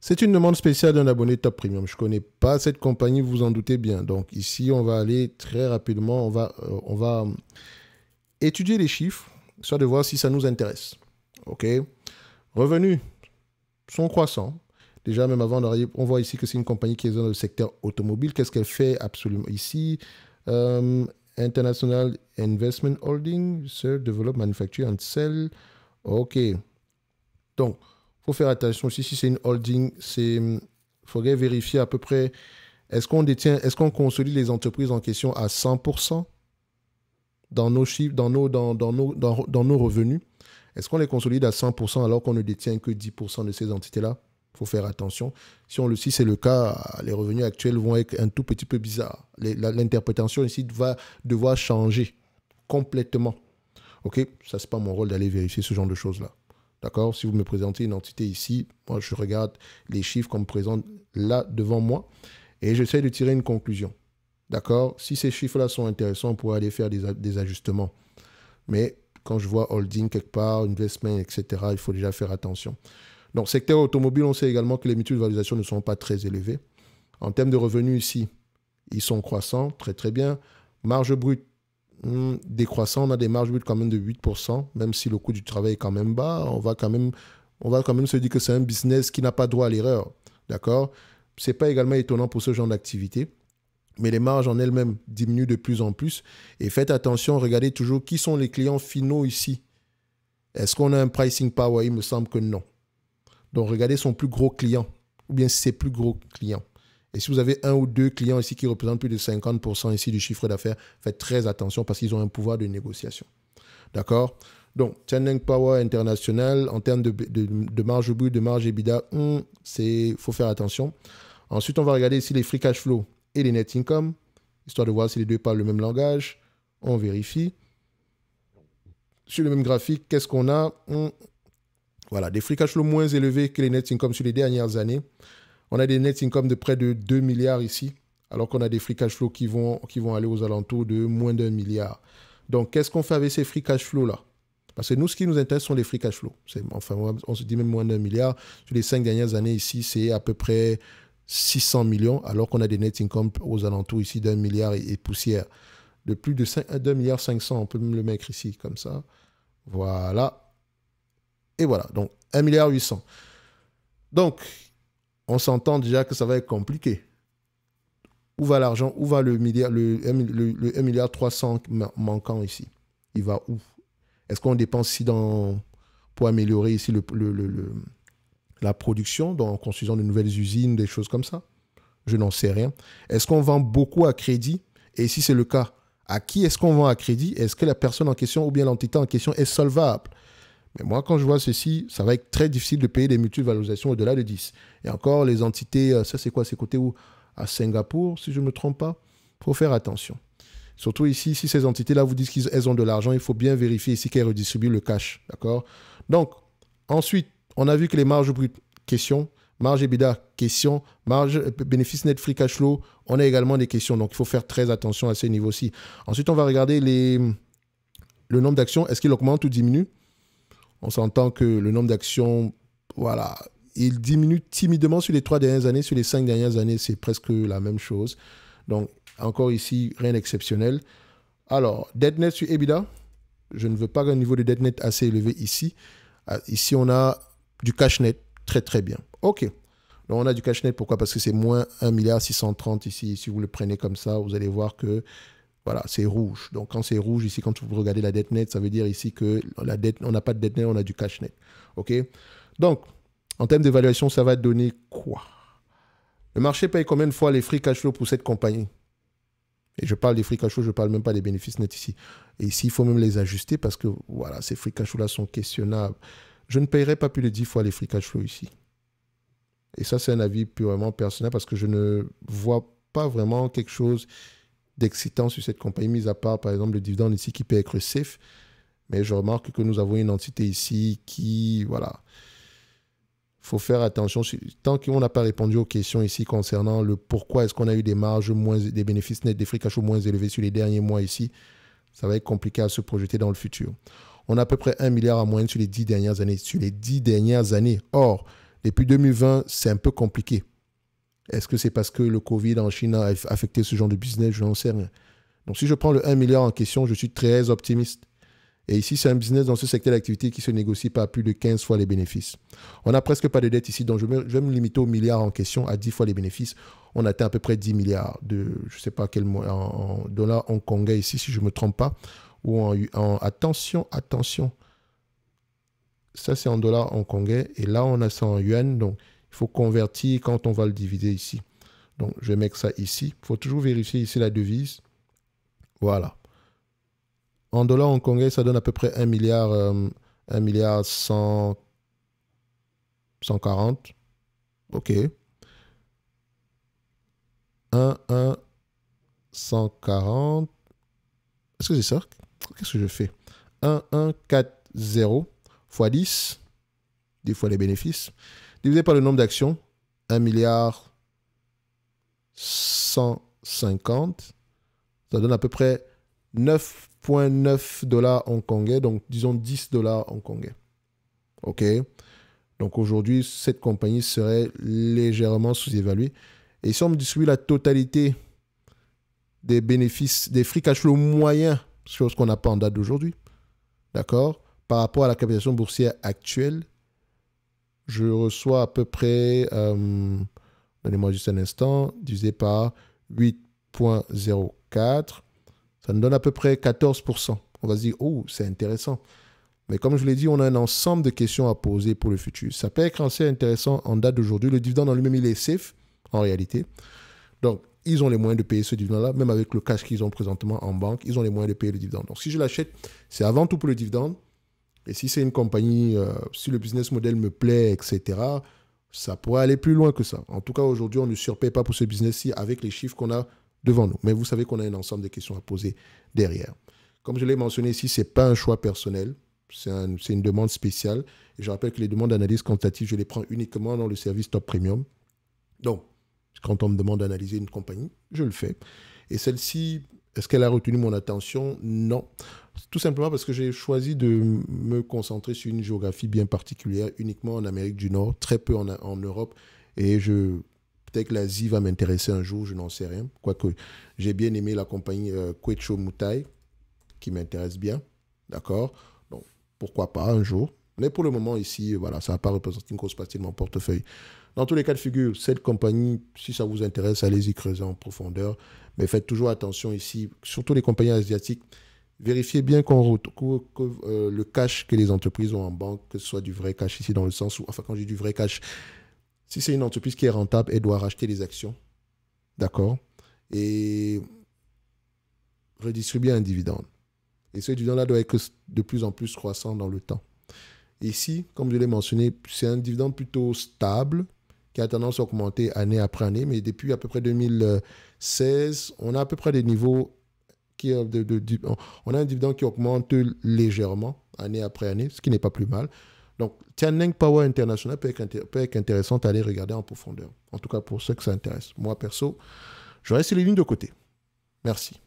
C'est une demande spéciale d'un abonné Top Premium. Je ne connais pas cette compagnie, vous vous en doutez bien. Donc ici, on va aller très rapidement, on va étudier les chiffres, soit de voir si ça nous intéresse. OK. Revenus sont croissants. Déjà, même avant d'arriver, on voit ici que c'est une compagnie qui est dans le secteur automobile. Qu'est-ce qu'elle fait absolument ici? International Investment Holding, Research, Develop, Manufacture and Sell. OK. Donc, il faut faire attention aussi, si c'est une holding, il faudrait vérifier à peu près, est-ce qu'on consolide les entreprises en question à 100% dans nos chiffres, dans nos revenus? Est-ce qu'on les consolide à 100% alors qu'on ne détient que 10% de ces entités-là? Il faut faire attention. Si c'est le cas, les revenus actuels vont être un tout petit peu bizarres. L'interprétation ici va devoir changer complètement. OK? Ça, ce n'est pas mon rôle d'aller vérifier ce genre de choses-là. D'accord? Si vous me présentez une entité ici, moi, je regarde les chiffres qu'on me présente là devant moi et j'essaie de tirer une conclusion. D'accord? Si ces chiffres-là sont intéressants, on pourrait aller faire des ajustements. Mais quand je vois holding quelque part, investment, etc., il faut déjà faire attention. Donc, secteur automobile, on sait également que les mutualisations ne sont pas très élevées. En termes de revenus ici, ils sont croissants, très très bien. Marge brute, décroissant, on a des marges brutes quand même de 8%, même si le coût du travail est quand même bas, on va quand même se dire que c'est un business qui n'a pas droit à l'erreur. D'accord? Ce n'est pas également étonnant pour ce genre d'activité, mais les marges en elles-mêmes diminuent de plus en plus. Et faites attention, regardez toujours qui sont les clients finaux ici. Est-ce qu'on a un pricing power? Il me semble que non. Donc, regardez son plus gros client, ou bien ses plus gros clients. Et si vous avez un ou deux clients ici qui représentent plus de 50% ici du chiffre d'affaires, faites très attention parce qu'ils ont un pouvoir de négociation. D'accord? Donc, Channel Power International, en termes de marge brute, de marge EBITDA, il faut faire attention. Ensuite, on va regarder ici les free cash flow et les net income, histoire de voir si les deux parlent le même langage. On vérifie. Sur le même graphique, qu'est-ce qu'on a? Voilà, des free cash flow moins élevés que les net income sur les dernières années. On a des net income de près de 2 milliards ici, alors qu'on a des free cash flow qui vont aller aux alentours de moins d'1 milliard. Donc, qu'est-ce qu'on fait avec ces free cash flow-là? Parce que nous, ce qui nous intéresse sont les free cash flow. Enfin, on se dit même moins d'1 milliard. Sur les 5 dernières années ici, c'est à peu près 600 millions, alors qu'on a des net income aux alentours ici d'1 milliard et poussière. De plus de 2 milliards 500, on peut même le mettre ici, comme ça. Voilà. Et voilà, donc 1 milliard 800. Donc, on s'entend déjà que ça va être compliqué. Où va l'argent? Où va le 1 milliard 300 manquant ici? Il va où? Est-ce qu'on dépense ici pour améliorer ici la production, en construisant de nouvelles usines, des choses comme ça? Je n'en sais rien. Est-ce qu'on vend beaucoup à crédit? Et si c'est le cas, à qui est-ce qu'on vend à crédit? Est-ce que la personne en question ou bien l'entité en question est solvable? Mais moi, quand je vois ceci, ça va être très difficile de payer des mutualisations au-delà de 10. Et encore, les entités, ça c'est quoi? C'est côté où? À Singapour, si je ne me trompe pas. Il faut faire attention. Surtout ici, si ces entités-là vous disent qu'elles ont de l'argent, il faut bien vérifier ici qu'elles redistribuent le cash. D'accord? Donc, ensuite, on a vu que les marges brutes, question. Marge EBITDA, question. Marge bénéfice net free cash flow, on a également des questions. Donc, il faut faire très attention à ce niveau-ci. Ensuite, on va regarder le nombre d'actions. Est-ce qu'il augmente ou diminue? On s'entend que le nombre d'actions, voilà, il diminue timidement sur les 3 dernières années. Sur les 5 dernières années, c'est presque la même chose. Donc, encore ici, rien d'exceptionnel. Alors, dette net sur EBITDA. Je ne veux pas un niveau de dette net assez élevé ici. Ici, on a du cash net. Très, très bien. OK. Donc, on a du cash net. Pourquoi? Parce que c'est moins 1 milliard 630 ici. Si vous le prenez comme ça, vous allez voir que voilà, c'est rouge. Donc, quand c'est rouge, ici, quand vous regardez la dette nette, ça veut dire ici que la dette, on n'a pas de dette nette, on a du cash net. OK? Donc, en termes d'évaluation, ça va donner quoi? Le marché paye combien de fois les free cash flow pour cette compagnie? Et je parle des free cash flow, je ne parle même pas des bénéfices nets ici. Et ici, il faut même les ajuster parce que, voilà, ces free cash flow-là sont questionnables. Je ne paierai pas plus de 10 fois les free cash flow ici. Et ça, c'est un avis purement personnel parce que je ne vois pas vraiment quelque chose d'excitant sur cette compagnie, mis à part, par exemple, le dividende ici qui peut être safe. Mais je remarque que nous avons une entité ici qui, voilà, il faut faire attention. Tant qu'on n'a pas répondu aux questions ici concernant le pourquoi est-ce qu'on a eu des marges moins, des bénéfices nets, des free cash flow moins élevés sur les derniers mois ici, ça va être compliqué à se projeter dans le futur. On a à peu près 1 milliard en moyenne sur les 10 dernières années. Sur les 10 dernières années. Or, Depuis 2020, c'est un peu compliqué. Est-ce que c'est parce que le Covid en Chine a affecté ce genre de business? Je n'en sais rien. Donc, si je prends le 1 milliard en question, je suis très optimiste. Et ici, c'est un business dans ce secteur d'activité qui se négocie par plus de 15 fois les bénéfices. On n'a presque pas de dette ici, donc je vais me limiter au milliard en question, à 10 fois les bénéfices. On atteint à peu près 10 milliards de, je ne sais pas quel mot, en dollars hongkongais ici, si je ne me trompe pas. Ou attention, attention. Ça, c'est en dollars hongkongais. Et là, on a ça en yuan. Donc, il faut convertir quand on va le diviser ici. Donc, je vais mettre ça ici. Il faut toujours vérifier ici la devise. Voilà. En dollars hongkongais, ça donne à peu près 1 milliard, 1 milliard 140. OK. 140. Est-ce que c'est ça? Qu'est-ce que je fais? 1140 fois 10, 10 fois les bénéfices, divisé par le nombre d'actions, 1 milliard 150. Ça donne à peu près 9,9 dollars hongkongais, donc disons 10 dollars hongkongais. OK. Donc aujourd'hui, cette compagnie serait légèrement sous-évaluée. Et si on me distribue la totalité des bénéfices, des free cash flow moyens, chose qu'on n'a pas en date d'aujourd'hui, d'accord, par rapport à la capitalisation boursière actuelle, je reçois à peu près, donnez-moi juste un instant, divisé par 8,04, ça nous donne à peu près 14%. On va se dire, oh, c'est intéressant. Mais comme je vous l'ai dit, on a un ensemble de questions à poser pour le futur. Ça peut être assez intéressant en date d'aujourd'hui. Le dividende en lui-même, il est safe, en réalité. Donc, ils ont les moyens de payer ce dividende-là, même avec le cash qu'ils ont présentement en banque, ils ont les moyens de payer le dividende. Donc, si je l'achète, c'est avant tout pour le dividende. Et si c'est une compagnie, si le business model me plaît, etc., ça pourrait aller plus loin que ça. En tout cas, aujourd'hui, on ne surpaye pas pour ce business-ci avec les chiffres qu'on a devant nous. Mais vous savez qu'on a un ensemble de questions à poser derrière. Comme je l'ai mentionné ici, ce n'est pas un choix personnel. C'est une demande spéciale. Et je rappelle que les demandes d'analyse quantitative, je les prends uniquement dans le service Top Premium. Donc, quand on me demande d'analyser une compagnie, je le fais. Et celle-ci, est-ce qu'elle a retenu mon attention? Non. Tout simplement parce que j'ai choisi de me concentrer sur une géographie bien particulière, uniquement en Amérique du Nord, très peu en Europe. Et peut-être que l'Asie va m'intéresser un jour, je n'en sais rien. Quoique, j'ai bien aimé la compagnie Quecho Mutai, qui m'intéresse bien. D'accord? Donc, pourquoi pas un jour. Mais pour le moment, ici, voilà, ça ne va pas représenter une grosse partie de mon portefeuille. Dans tous les cas de figure, cette compagnie, si ça vous intéresse, allez-y creuser en profondeur. Mais faites toujours attention ici, surtout les compagnies asiatiques. Vérifiez bien que le cash que les entreprises ont en banque, que ce soit du vrai cash ici, dans le sens où, enfin, quand je dis du vrai cash, si c'est une entreprise qui est rentable, elle doit racheter des actions. D'accord? Et redistribuer un dividende. Et ce dividende-là doit être de plus en plus croissant dans le temps. Ici, comme je l'ai mentionné, c'est un dividende plutôt stable qui a tendance à augmenter année après année, mais depuis à peu près 2016, on a à peu près des niveaux on a un dividende qui augmente légèrement année après année, ce qui n'est pas plus mal. Donc, Tianeng Power International peut être intéressant à aller regarder en profondeur. En tout cas, pour ceux que ça intéresse. Moi, perso, je reste les lignes de côté. Merci.